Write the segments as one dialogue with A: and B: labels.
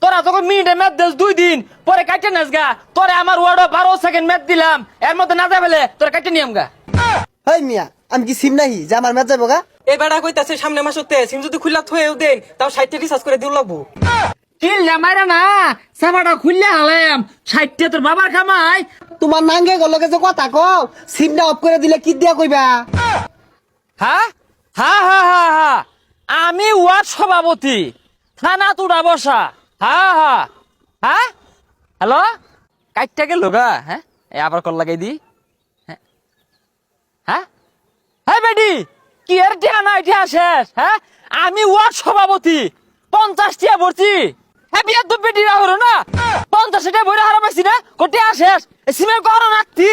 A: তোরা যখন মিনিটে ম্যাচ দিস 2 দিন পরে কাটে নেস গা। তোরে আমার ওয়ার্ড 12 সেকেন্ড ম্যাচ দিলাম, এর মধ্যে না যাবে তোরা কাটে নিয়ম গা।
B: হেই মিয়া, আমি কি সিম নাহি যে আমার ম্যাচ যাবো গা?
C: এই বেড়া কইতাছে সামনে মাসতে সিম যদি খুললা থয়েও দেন তাও 60 রিচার্জ করে দিউ লাগবো।
A: কিল মাইরা না সামাটা খুললে হালাম 60 তোর বাবার কামাই।
B: তোমার নাঙ্গে গলকে যে কথা কও, সিমটা অফ করে দিলে কি দিয়া কইবা?
A: হ্যাঁ হ্যাঁ হ্যাঁ হ্যাঁ হ্যাঁ, আমি ওয়ার্ড সভাপতি, থানা তুড়া বসা। হ্যাঁ হ্যাঁ হ্যাঁ, হ্যালো, কাইটটা গেল গা। হ্যাঁ আবার কল লাগাই দি। হ্যাঁ হ্যাঁ হ্যাঁ বেডি, কি এর টিয়া না এটা শেষ? হ্যাঁ আমি ওয়ার্ড সভাপতি, 50 টিয়া ভরছি। হ্যাঁ বিয়ার তো বেডি রাহরো না, 50 টিয়া ভরে হারা পাইছি না, কোটি শেষ সিমে করো নাতি।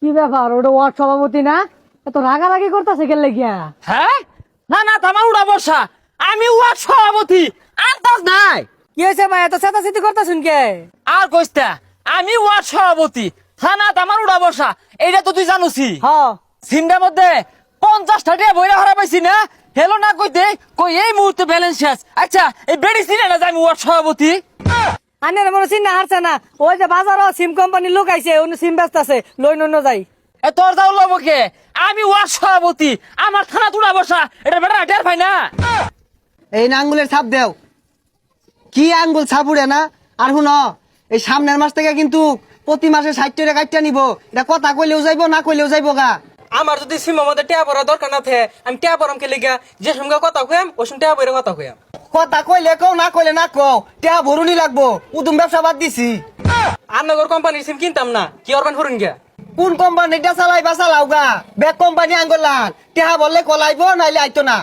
D: কি ব্যাপার, ওটা ওয়ার্ড সভাপতি না? এত রাগারাগি করতেছে গেলে গিয়া?
A: হ্যাঁ না না, তামার উড়া বসা, আমি ওয়ার্ড সভাপতি, আন্দাজ নাই।
D: কি হয়েছে ভাই, এত চেতাচেতি করতেছেন কে?
A: আর কইস্তা, আমি ওয়ার্ড সভাপতি, থানা তামার উড়া বসা, এইটা তো তুই জানুসি।
D: হ্যাঁ,
A: সিন্ডার মধ্যে 50 টাকা বইরা হারা পাইছি না, হেলো না কইতে কই এই মুহূর্তে ব্যালেন্স শেষ। আচ্ছা এই বেডি সিনে না যে আমি ওয়ার্ড সভাপতি?
D: আনের মনে চিন্তা হারছে না, ওই যে বাজারও সিম কোম্পানি লোক আইছে, উনি সিম ব্যস্ত আছে, লই নন্য যাই।
A: এ তোর যাও লবকে, আমি ওয়ার্ড সভাপতি, আমার থানা তুড়া বসা, এটা বেটা টের পাই না।
B: এই না আঙ্গুলের ছাপ দেও। কি আঙ্গুল ছাপ উড়ে না? আর শুন, এই সামনের মাস থেকে কিন্তু প্রতি মাসে 60 টাকা কাটটা নিব। এটা কথা কইলেও যাইবো, না কইলেও যাইবো গা।
C: আমার যদি সিম আমাদের টেয়া পড়া দরকার না থাকে আমি টেয়া পড়াম কে লিগা, যে সঙ্গে কথা কইম ওই সঙ্গে টেয়া পড়ে কথা কইম।
B: কথা কইলে কও, না কইলে না কও, টেহা ভরুনি লাগবো। উদুম ব্যবসা বাদ দিছি।
C: আন্নগর কোম্পানির সিম কিনতাম না, কি অরবান হরুন গিয়া।
B: কোন কোম্পানিটা চালাইবা চালাও গা, ব্যাগ কোম্পানি আঙ্গুলান। টেহা বললে কলাইবো, নাইলে আইতো না।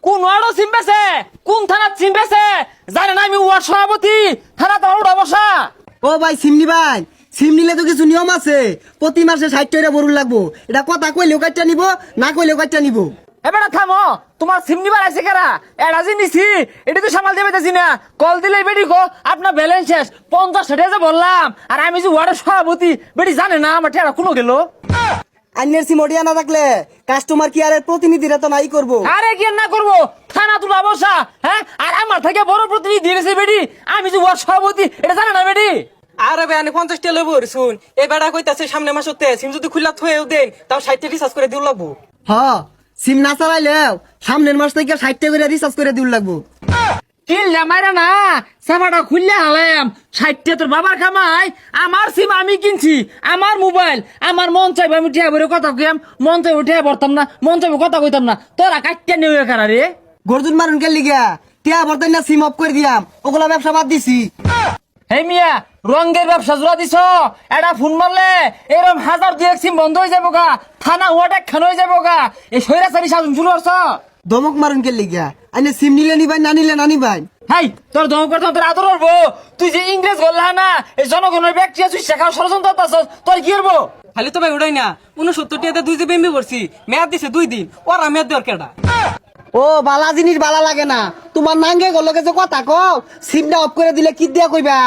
A: কোন ওয়ার্ডও সিম বেছে, কোন থানার সিম বেছে জানে না, আমি ওয়ার্ড সভাপতি, থানা তামার উড়া বসা।
B: ও ভাই, সিম নিবাই? সিম নিলে তো কিছু নিয়ম আছে। প্রতি মাসে 60 টাকা ভরুন লাগবো। এটা কথা কইলেও কাটটা নিব, না কইলেও কাটটা নিব।
A: এবারে থামো, তোমার সিম নিবার আছে কারা? এটা যে নিছি এটা তো সামাল দেবে দেখছি না। কল দিলে বেডি গো আপনার ব্যালেন্স শেষ, 50 টাকা যে বললাম, আর আমি যে ওয়ার্ডের সভাপতি, বেডি জানে না আমার টেরা কোনো গেল।
B: আইনের সিম ওডিয়া না থাকলে কাস্টমার কেয়ারের প্রতিনিধিরা তো নাই করবো।
A: আরে কি না করবো, থানা তুলা বসা। হ্যাঁ আর আমার থেকে বড় প্রতিনিধি গেছে বেডি, আমি যে ওয়ার্ড সভাপতি, এটা জানে না বেডি।
C: আরে ভাই আমি 50 টাকা লইব শুন, এই বেড়া কইতাছে সামনে মাসতে সিম যদি খুললা থয়েও দেন তাও 60 রিচার্জ করে দিউ লাগবো।
B: হ, সিম না চালাইলেও সামনের মাস থেকে 60 টাকা করে রিচার্জ করে দিউল লাগবো।
A: কিল মাইরা না সামাটা খুললে হালাম 60 তোর বাবার কামাই। আমার সিম আমি কিনছি, আমার মোবাইল, আমার মন চাইবে আমি টিয়া ভরে কথা কইম, মন চাইবে টিয়া ভরতাম না, মন চাইবে কথা কইতাম না। তোরা কাটতে নিয়ে কারা রে?
B: গর্জুন মারুন কে লিগা? টিয়া ভরতেন না, সিম অফ করে দিয়াম। ওগুলা ব্যবসা বাদ দিছি।
A: হে মিয়া, রঙের ব্যবসা জোড়া দিছ, এটা ফোন মারলে এরকম 1000 সিম বন্ধ হয়ে যাবো গা, থানা ওয়ার্ড একখান হয়ে যাবো গা। এই সৈরাচারি সাজুন শুরু করছ।
B: ধমক মারুন কে লিগা? আইনে সিম নিলে নিবাই, না নিলে না নিবাই।
A: হাই তোর দম করতাম, তোর আদর করবো। তুই যে ইংরেজ গল্লা না, এই জনগণের ব্যক্তি তুই শেখাও ষড়যন্ত্র করতাছস, তোর কি করবো?
C: খালি তো ভাই উড়াই না, 69 টাকাতে 2 জিবি এমবি ভরছি, মেয়াদ দিছে 2 দিন, ওরা মেয়াদ দেওয়ার কেডা?
B: ও বালা জিনিস বালা লাগে না। তোমার নাঙ্গে গলকে যে কথা কও, সিমটা অফ করে দিলে কি দিয়া কইবা?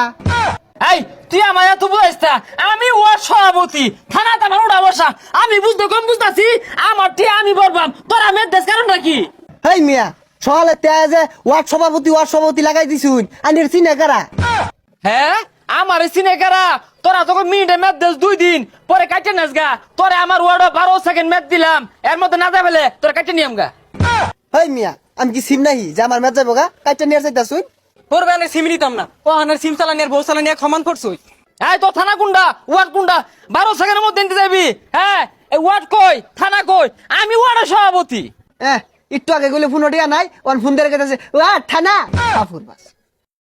A: এই তুই আমার এত বুঝাইস্তা, আমি ওয়ার্ড সভাপতি, থানা তামার উড়া বসা, আমি বুঝতে কম বুঝতাছি, আমার টিয়া আমি বলবাম, তোর আমি দেশ কারণ নাকি?
B: হেই মিয়া, সকালে তে যে ওয়ার্ড সভাপতি লাগাই দিছুন, আইনের চিনে কারা?
A: হ্যাঁ আমার সিনে কারা? তোরা তখন মিনিটে ম্যাচ দিস 2 দিন পরে কাটে নেস গা। তোরে আমার ওয়ার্ড 12 সেকেন্ড ম্যাচ দিলাম, এর মধ্যে না যাবে তোরা কাটে নিয়ম গা।
B: হেই মিয়া, আমি কি সিম নাহি যে আমার ম্যাচ যাবো গা? কাইটা নিয়ে চাইতাছুন।
C: পড়বে না সিম নিতাম না, ও আনার সিম চালানি আর বউ চালানি এক সমান করছই।
A: এই তো থানা কুন্ডা ওয়ার্ড কুন্ডা, 12 সেকেন্ডের মধ্যে নিতে যাবি। হ্যাঁ এই ওয়ার্ড কই, থানা কই? আমি ওয়ার্ডের সভাপতি।
B: একটু আগে গেলে ফোন ওঠিয়া নাই, ওর ফোন দিয়ে গেছে থানা কাপুর বাস।